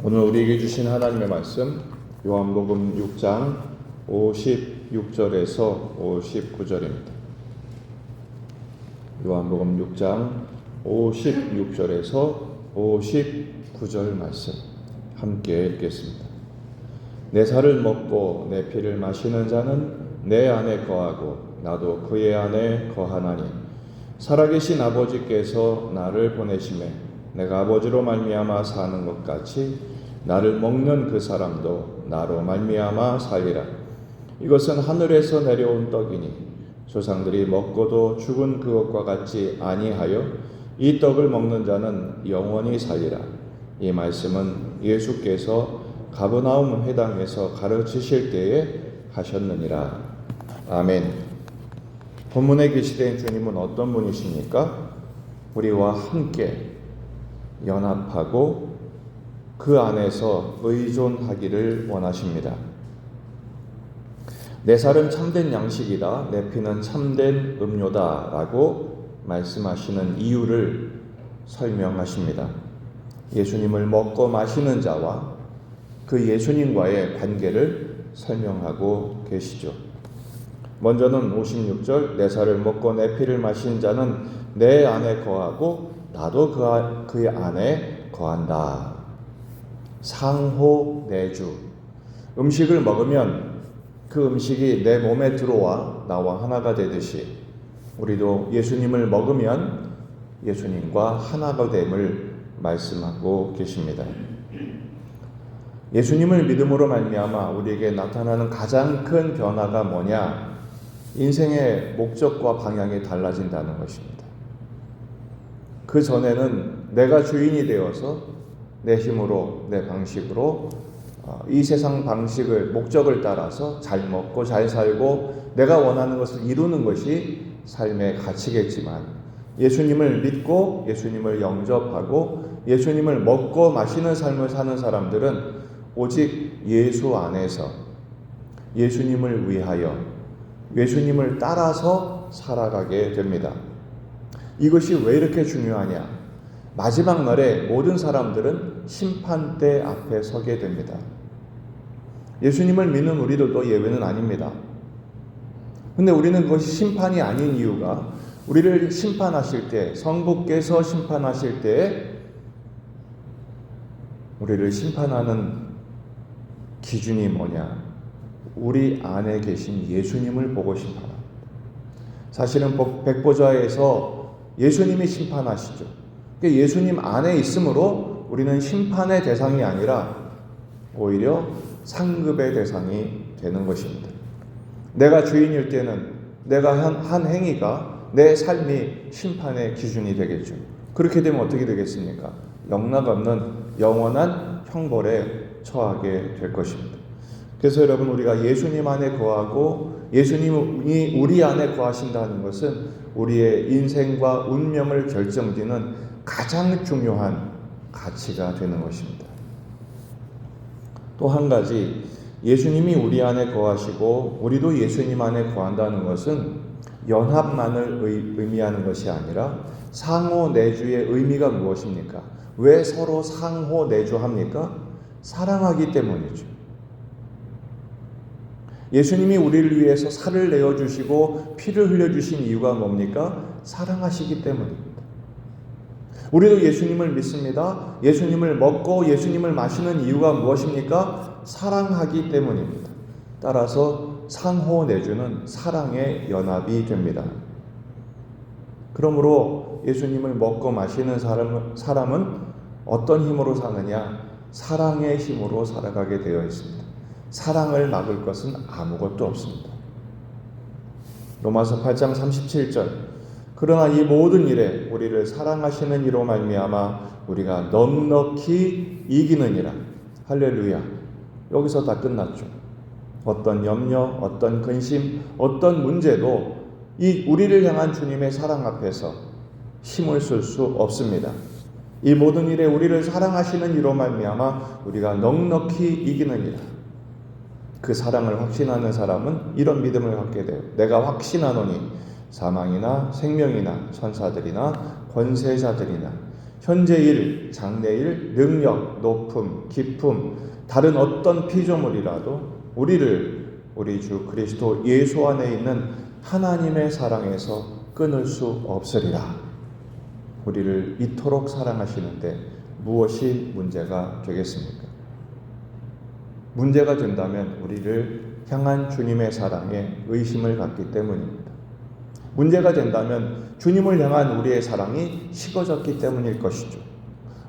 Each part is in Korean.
오늘 우리에게 주신 하나님의 말씀 요한복음 6장 56절에서 59절입니다. 요한복음 6장 56절에서 59절 말씀 함께 읽겠습니다. 내 살을 먹고 내 피를 마시는 자는 내 안에 거하고 나도 그의 안에 거하나니 살아계신 아버지께서 나를 보내심에 내가 아버지로 말미암아 사는 것 같이 나를 먹는 그 사람도 나로 말미암아 살리라. 이것은 하늘에서 내려온 떡이니 조상들이 먹고도 죽은 그것과 같지 아니하여 이 떡을 먹는 자는 영원히 살리라. 이 말씀은 예수께서 가버나움 회당에서 가르치실 때에 하셨느니라. 아멘. 본문에 계시된 주님은 어떤 분이십니까? 우리와 함께 연합하고 그 안에서 의존하기를 원하십니다. 내 살은 참된 양식이다, 내 피는 참된 음료다 라고 말씀하시는 이유를 설명하십니다. 예수님을 먹고 마시는 자와 그 예수님과의 관계를 설명하고 계시죠. 먼저는 56절, 내 살을 먹고 내 피를 마신 자는 내 안에 거하고 나도 그 안에 거한다. 상호 내주. 음식을 먹으면 그 음식이 내 몸에 들어와 나와 하나가 되듯이 우리도 예수님을 먹으면 예수님과 하나가 됨을 말씀하고 계십니다. 예수님을 믿음으로 말미암아 우리에게 나타나는 가장 큰 변화가 뭐냐? 인생의 목적과 방향이 달라진다는 것입니다. 그 전에는 내가 주인이 되어서 내 힘으로, 내 방식으로 이 세상 방식을, 목적을 따라서 잘 먹고 잘 살고 내가 원하는 것을 이루는 것이 삶의 가치겠지만 예수님을 믿고 예수님을 영접하고 예수님을 먹고 마시는 삶을 사는 사람들은 오직 예수 안에서 예수님을 위하여 예수님을 따라서 살아가게 됩니다. 이것이 왜 이렇게 중요하냐? 마지막 날에 모든 사람들은 심판대 앞에 서게 됩니다. 예수님을 믿는 우리들도 예외는 아닙니다. 근데 우리는 그것이 심판이 아닌 이유가 우리를 심판하실 때, 성부께서 심판하실 때 우리를 심판하는 기준이 뭐냐? 우리 안에 계신 예수님을 보고 심판합니다. 사실은 백보좌에서 예수님이 심판하시죠. 예수님 안에 있으므로 우리는 심판의 대상이 아니라 오히려 상급의 대상이 되는 것입니다. 내가 주인일 때는 내가 한 행위가 내 삶이 심판의 기준이 되겠죠. 그렇게 되면 어떻게 되겠습니까? 영락없는 영원한 형벌에 처하게 될 것입니다. 그래서 여러분, 우리가 예수님 안에 거하고 예수님이 우리 안에 거하신다는 것은 우리의 인생과 운명을 결정짓는 가장 중요한 가치가 되는 것입니다. 또 한 가지, 예수님이 우리 안에 거하시고 우리도 예수님 안에 거한다는 것은 연합만을 의미하는 것이 아니라 상호 내주의 의미가 무엇입니까? 왜 서로 상호 내주합니까? 사랑하기 때문이죠. 예수님이 우리를 위해서 살을 내어주시고 피를 흘려주신 이유가 뭡니까? 사랑하시기 때문입니다. 우리도 예수님을 믿습니다. 예수님을 먹고 예수님을 마시는 이유가 무엇입니까? 사랑하기 때문입니다. 따라서 상호 내주는 사랑의 연합이 됩니다. 그러므로 예수님을 먹고 마시는 사람은 어떤 힘으로 사느냐? 사랑의 힘으로 살아가게 되어 있습니다. 사랑을 막을 것은 아무것도 없습니다. 로마서 8장 37절, 그러나 이 모든 일에 우리를 사랑하시는 이로 말미암아 우리가 넉넉히 이기느니라. 할렐루야. 여기서 다 끝났죠. 어떤 염려, 어떤 근심, 어떤 문제도 이 우리를 향한 주님의 사랑 앞에서 힘을 쓸 수 없습니다. 이 모든 일에 우리를 사랑하시는 이로 말미암아 우리가 넉넉히 이기느니라. 그 사랑을 확신하는 사람은 이런 믿음을 갖게 돼요. 내가 확신하노니 사망이나 생명이나 천사들이나 권세자들이나 현재일, 장래일, 능력, 높음, 깊음, 다른 어떤 피조물이라도 우리를 우리 주 그리스도 예수 안에 있는 하나님의 사랑에서 끊을 수 없으리라. 우리를 이토록 사랑하시는데 무엇이 문제가 되겠습니까? 문제가 된다면 우리를 향한 주님의 사랑에 의심을 갖기 때문입니다. 문제가 된다면 주님을 향한 우리의 사랑이 식어졌기 때문일 것이죠.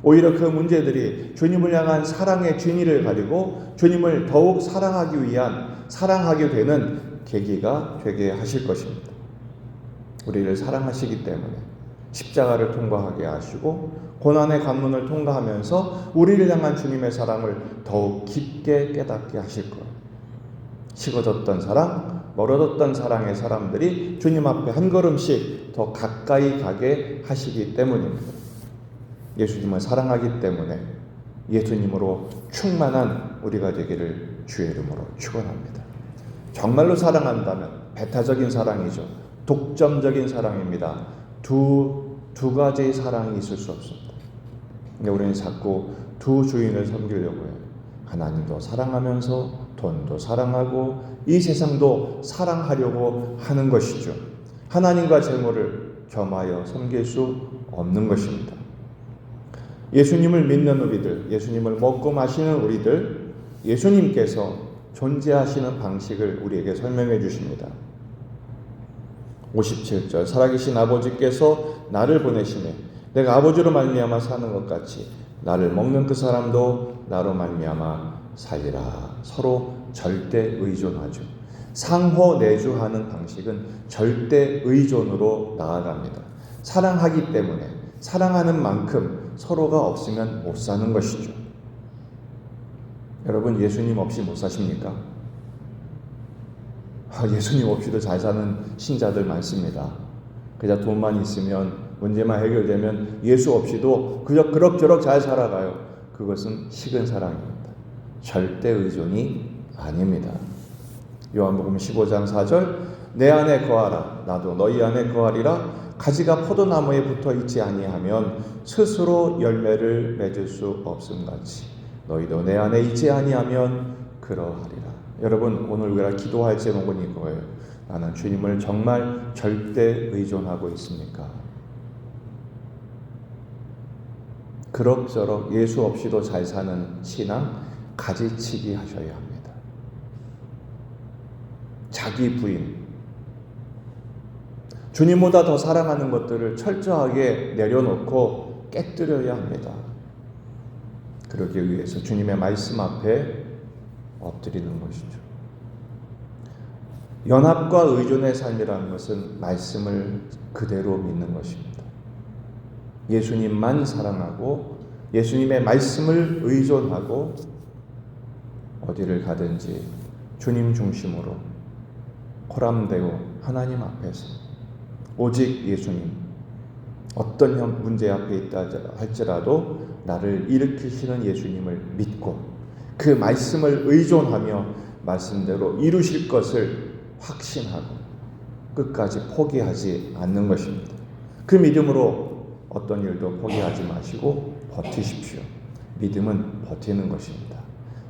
오히려 그 문제들이 주님을 향한 사랑의 진리를 가지고 주님을 더욱 사랑하게 되는 계기가 되게 하실 것입니다. 우리를 사랑하시기 때문에 십자가를 통과하게 하시고 고난의 관문을 통과하면서 우리를 향한 주님의 사랑을 더욱 깊게 깨닫게 하실 거예요. 식어졌던 사랑, 멀어졌던 사랑의 사람들이 주님 앞에 한 걸음씩 더 가까이 가게 하시기 때문입니다. 예수님을 사랑하기 때문에 예수님으로 충만한 우리가 되기를 주의 이름으로 축원합니다. 정말로 사랑한다면 배타적인 사랑이죠. 독점적인 사랑입니다. 두 가지의 사랑이 있을 수 없습니다. 근데 우리는 자꾸 두 주인을 섬기려고 해요. 하나님도 사랑하면서 돈도 사랑하고 이 세상도 사랑하려고 하는 것이죠. 하나님과 재물을 겸하여 섬길 수 없는 것입니다. 예수님을 믿는 우리들, 예수님을 먹고 마시는 우리들, 예수님께서 존재하시는 방식을 우리에게 설명해 주십니다. 57절 살아계신 아버지께서 나를 보내시매 내가 아버지로 말미암아 사는 것 같이 나를 먹는 그 사람도 나로 말미암아 살리라. 서로 절대 의존하죠. 상호 내주하는 방식은 절대 의존으로 나아갑니다. 사랑하기 때문에 사랑하는 만큼 서로가 없으면 못 사는 것이죠. 여러분 예수님 없이 못 사십니까? 예수님 없이도 잘 사는 신자들 많습니다. 그저 돈만 있으면 문제만 해결되면 예수 없이도 그저 그럭저럭 잘 살아가요. 그것은 식은 사랑입니다. 절대 의존이 아닙니다. 요한복음 15장 4절 내 안에 거하라 나도 너희 안에 거하리라. 가지가 포도나무에 붙어 있지 아니하면 스스로 열매를 맺을 수 없음같이 너희도 내 안에 있지 아니하면 그러하리라. 여러분 오늘 우리가 기도할 제목은 이거예요. 나는 주님을 정말 절대 의존하고 있습니까? 그럭저럭 예수 없이도 잘 사는 신앙 가지치기 하셔야 합니다. 자기 부인, 주님보다 더 사랑하는 것들을 철저하게 내려놓고 깨뜨려야 합니다. 그러기 위해서 주님의 말씀 앞에 엎드리는 것이죠. 연합과 의존의 삶이라는 것은 말씀을 그대로 믿는 것입니다. 예수님만 사랑하고 예수님의 말씀을 의존하고 어디를 가든지 주님 중심으로 코람되고 하나님 앞에서 오직 예수님, 어떤 문제 앞에 있다 할지라도 나를 일으키시는 예수님을 믿고 그 말씀을 의존하며 말씀대로 이루실 것을 확신하고 끝까지 포기하지 않는 것입니다. 그 믿음으로 어떤 일도 포기하지 마시고 버티십시오. 믿음은 버티는 것입니다.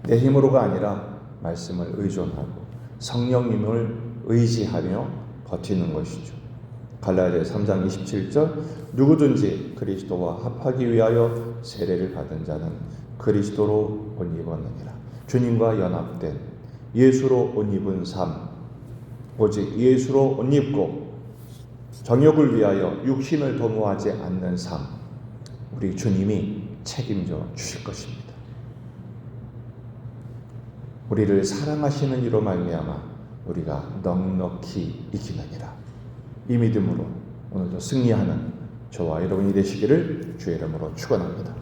내 힘으로가 아니라 말씀을 의존하고 성령님을 의지하며 버티는 것이죠. 갈라디아 3장 27절 누구든지 그리스도와 합하기 위하여 세례를 받은 자는 그리스도로 옷 입었느니라. 주님과 연합된 예수로 옷 입은 삶, 오직 예수로 옷 입고 정욕을 위하여 육신을 도모하지 않는 삶, 우리 주님이 책임져 주실 것입니다. 우리를 사랑하시는 이로 말미암아 우리가 넉넉히 이기느니라. 이 믿음으로 오늘도 승리하는 저와 여러분이 되시기를 주의 이름으로 축원합니다.